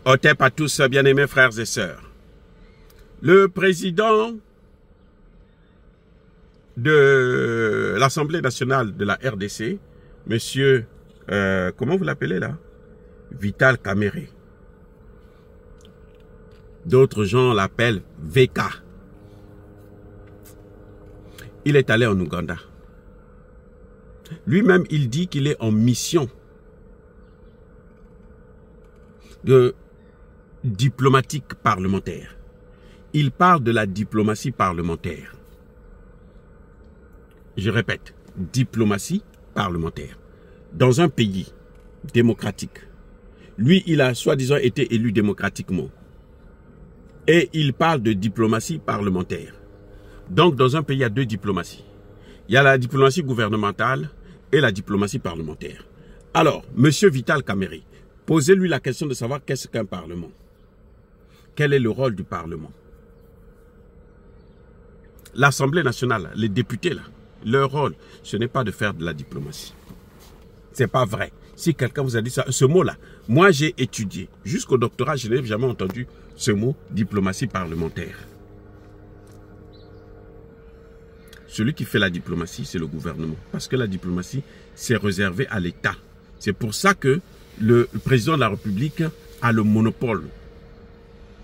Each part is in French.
Otep à tous, bien-aimés frères et sœurs. Le président de l'Assemblée nationale de la RDC, monsieur, comment vous l'appelez là? Vital Kamerhe. D'autres gens l'appellent VK. Il est allé en Ouganda. Lui-même, il dit qu'il est en mission de diplomatique parlementaire. Il parle de la diplomatie parlementaire. Je répète, diplomatie parlementaire. Dans un pays démocratique, lui, il a soi-disant été élu démocratiquement. Et il parle de diplomatie parlementaire. Donc, dans un pays, il y a deux diplomaties. Il y a la diplomatie gouvernementale et la diplomatie parlementaire. Alors, monsieur Vital Kamerhe, posez-lui la question de savoir qu'est-ce qu'un parlement. Quel est le rôle du parlement? L'Assemblée nationale, les députés là, leur rôle, ce n'est pas de faire de la diplomatie. C'est pas vrai. Si quelqu'un vous a dit ça, ce mot-là, moi j'ai étudié. Jusqu'au doctorat, je n'ai jamais entendu ce mot, diplomatie parlementaire. Celui qui fait la diplomatie, c'est le gouvernement. Parce que la diplomatie, c'est réservé à l'État. C'est pour ça que le président de la République a le monopole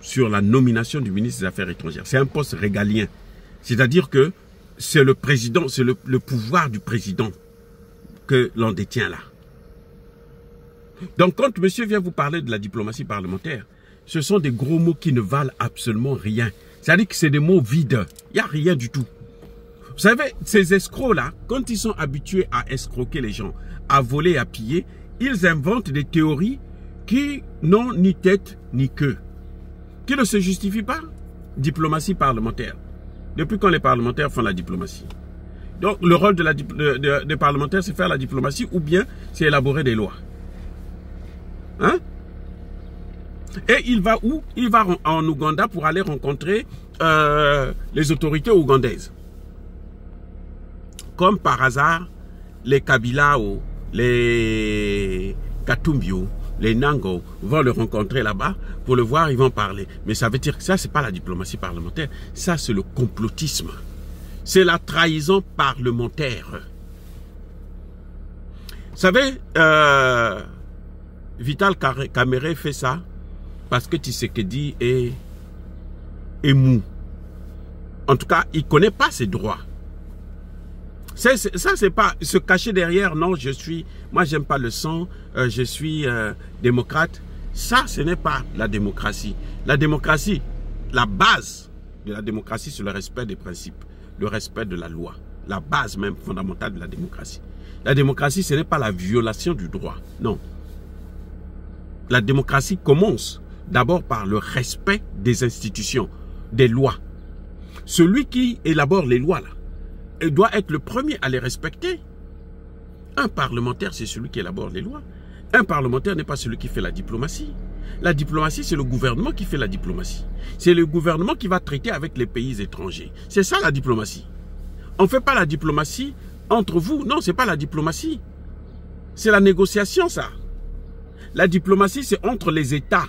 sur la nomination du ministre des Affaires étrangères. C'est un poste régalien. C'est-à-dire que c'est le président, c'est le pouvoir du président que l'on détient là. Donc quand monsieur vient vous parler de la diplomatie parlementaire, ce sont des gros mots qui ne valent absolument rien. C'est-à-dire que c'est des mots vides. Il n'y a rien du tout. Vous savez, ces escrocs-là, quand ils sont habitués à escroquer les gens, à voler, à piller, ils inventent des théories qui n'ont ni tête ni queue. Qui ne se justifient pas. Diplomatie parlementaire. Depuis quand les parlementaires font la diplomatie? Donc le rôle des parlementaires, c'est faire la diplomatie ou bien c'est élaborer des lois. Hein? Et il va où? Il va en Ouganda pour aller rencontrer les autorités ougandaises. Comme par hasard, les Kabila, les Katumbio, les Nango vont le rencontrer là-bas pour le voir, ils vont parler. Mais ça veut dire que ça, c'est pas la diplomatie parlementaire. Ça, c'est le complotisme. C'est la trahison parlementaire. Vous savez, Vital Kamerhe fait ça parce que Tshisekedi est mou. En tout cas, il ne connaît pas ses droits. Ça, c'est pas se cacher derrière, non, moi, j'aime pas le sang, je suis démocrate. Ça, ce n'est pas la démocratie. La démocratie, la base de la démocratie, c'est le respect des principes, le respect de la loi. La base même fondamentale de la démocratie. La démocratie, ce n'est pas la violation du droit, non. La démocratie commence d'abord par le respect des institutions, des lois. Celui qui élabore les lois, là, il doit être le premier à les respecter. Un parlementaire, c'est celui qui élabore les lois. Un parlementaire n'est pas celui qui fait la diplomatie. La diplomatie, c'est le gouvernement qui fait la diplomatie. C'est le gouvernement qui va traiter avec les pays étrangers. C'est ça la diplomatie. On ne fait pas la diplomatie entre vous. Non, ce n'est pas la diplomatie. C'est la négociation, ça. La diplomatie, c'est entre les États.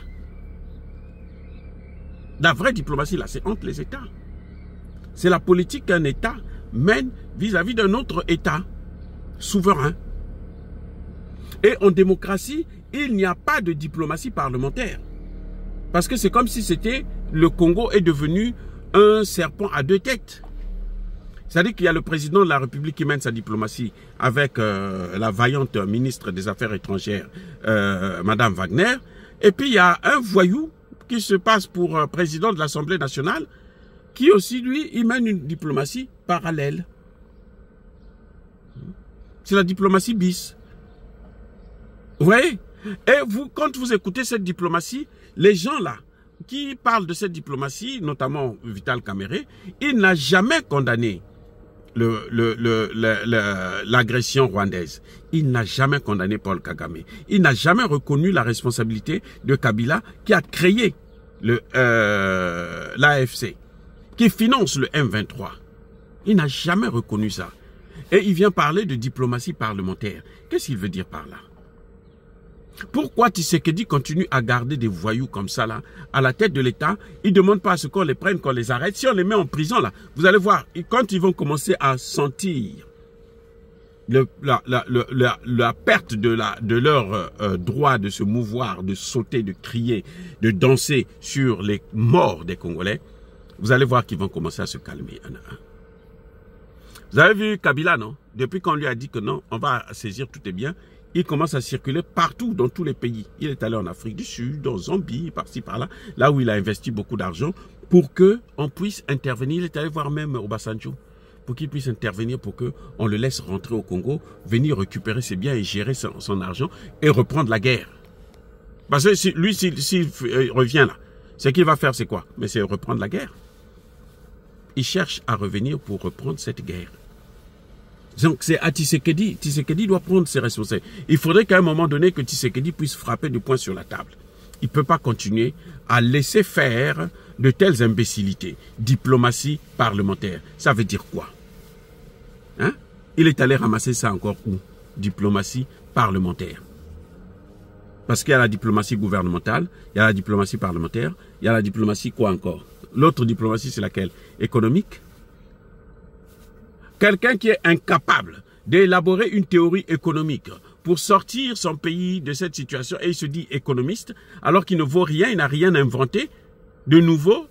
La vraie diplomatie, là, c'est entre les États. C'est la politique qu'un État mène vis-à-vis d'un autre État souverain. Et en démocratie, il n'y a pas de diplomatie parlementaire. Parce que c'est comme si c'était le Congo est devenu un serpent à deux têtes. C'est-à-dire qu'il y a le président de la République qui mène sa diplomatie avec la vaillante ministre des Affaires étrangères, Madame Wagner. Et puis il y a un voyou qui se passe pour président de l'Assemblée nationale qui aussi, lui, il mène une diplomatie parallèle. C'est la diplomatie bis. Vous voyez? Et vous, quand vous écoutez cette diplomatie, les gens là, qui parlent de cette diplomatie, notamment Vital Kamerhe, il n'a jamais condamné l'agression rwandaise. Il n'a jamais condamné Paul Kagame. Il n'a jamais reconnu la responsabilité de Kabila qui a créé l'AFC. Qui finance le M23. Il n'a jamais reconnu ça. Et il vient parler de diplomatie parlementaire. Qu'est-ce qu'il veut dire par là? Pourquoi Tshisekedi continue à garder des voyous comme ça là, à la tête de l'État? Il ne demande pas à ce qu'on les prenne, qu'on les arrête. Si on les met en prison là, vous allez voir, quand ils vont commencer à sentir la perte de leur droit de se mouvoir, de sauter, de crier, de danser sur les morts des Congolais, vous allez voir qu'ils vont commencer à se calmer un à un. Vous avez vu Kabila, non? Depuis qu'on lui a dit que non, on va saisir tout est bien, il commence à circuler partout, dans tous les pays. Il est allé en Afrique du Sud, en Zambie, par-ci, par-là, là où il a investi beaucoup d'argent, pour qu'on puisse intervenir. Il est allé voir même Obasanjo, pour qu'il puisse intervenir, pour qu'on le laisse rentrer au Congo, venir récupérer ses biens et gérer son argent, et reprendre la guerre. Parce que lui, s'il revient là, ce qu'il va faire, c'est quoi? Mais c'est reprendre la guerre. Il cherche à revenir pour reprendre cette guerre. Donc c'est à Tshisekedi. Tshisekedi doit prendre ses responsabilités. Il faudrait qu'à un moment donné que Tshisekedi puisse frapper du poing sur la table. Il ne peut pas continuer à laisser faire de telles imbécilités. Diplomatie parlementaire. Ça veut dire quoi? Hein? Il est allé ramasser ça encore où? Diplomatie parlementaire. Parce qu'il y a la diplomatie gouvernementale, il y a la diplomatie parlementaire, il y a la diplomatie quoi encore? L'autre diplomatie, c'est laquelle? Économique. Quelqu'un qui est incapable d'élaborer une théorie économique pour sortir son pays de cette situation et il se dit économiste alors qu'il ne vaut rien, il n'a rien inventé de nouveau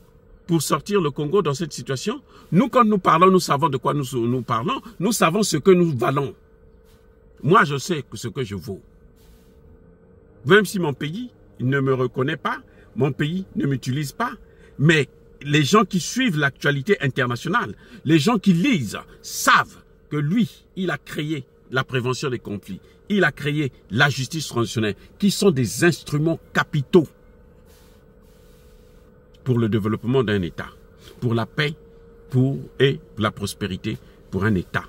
pour sortir le Congo dans cette situation. Nous, quand nous parlons, nous savons de quoi nous parlons, nous savons ce que nous valons. Moi, je sais ce que je vaux. Même si mon pays ne me reconnaît pas, mon pays ne m'utilise pas, mais les gens qui suivent l'actualité internationale, les gens qui lisent, savent que lui, il a créé la prévention des conflits. Il a créé la justice transitionnelle, qui sont des instruments capitaux pour le développement d'un État, pour la paix et pour la prospérité pour un État.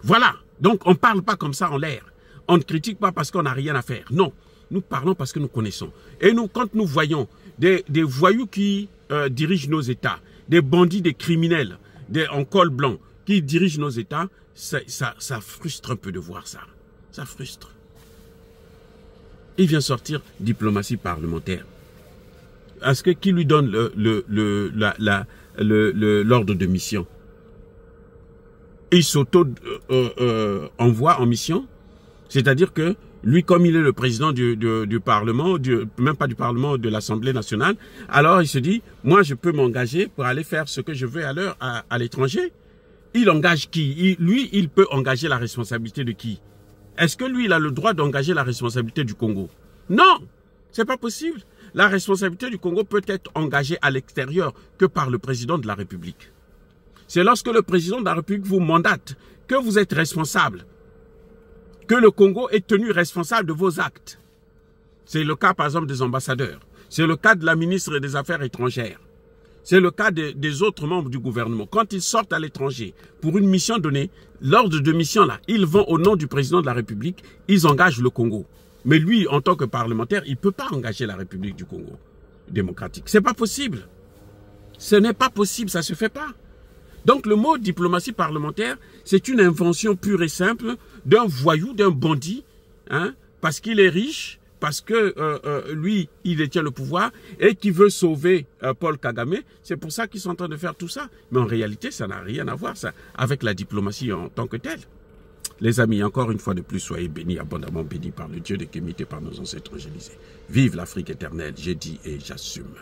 Voilà. Donc, on ne parle pas comme ça en l'air. On ne critique pas parce qu'on n'a rien à faire. Non. Nous parlons parce que nous connaissons. Et nous, quand nous voyons des voyous qui dirigent nos États, des bandits, des criminels, en col blanc, qui dirigent nos États, ça frustre un peu de voir ça. Ça frustre. Il vient sortir diplomatie parlementaire. Est-ce que qui lui donne l'ordre de mission? Il s'auto-envoie en mission, c'est-à-dire que lui, comme il est le président du Parlement, même pas du Parlement, de l'Assemblée nationale, alors il se dit, moi je peux m'engager pour aller faire ce que je veux à l'étranger. Il engage qui? Lui, il peut engager la responsabilité de qui? Est-ce que lui, il a le droit d'engager la responsabilité du Congo? Non, c'est pas possible. La responsabilité du Congo peut être engagée à l'extérieur que par le président de la République. C'est lorsque le président de la République vous mandate que vous êtes responsable, que le Congo est tenu responsable de vos actes. C'est le cas, par exemple, des ambassadeurs. C'est le cas de la ministre des Affaires étrangères. C'est le cas des autres membres du gouvernement. Quand ils sortent à l'étranger pour une mission donnée, l'ordre de mission, là, ils vont au nom du président de la République, ils engagent le Congo. Mais lui, en tant que parlementaire, il ne peut pas engager la République du Congo démocratique. C'est pas possible. Ce n'est pas possible, ça ne se fait pas. Donc le mot diplomatie parlementaire, c'est une invention pure et simple d'un voyou, d'un bandit, hein, parce qu'il est riche, parce que lui, il détient le pouvoir et qui veut sauver Paul Kagame. C'est pour ça qu'ils sont en train de faire tout ça. Mais en réalité, ça n'a rien à voir ça avec la diplomatie en tant que telle. Les amis, encore une fois de plus, soyez bénis, abondamment bénis par le Dieu de Kémité, par nos ancêtres angélisés. Vive l'Afrique éternelle, j'ai dit et j'assume.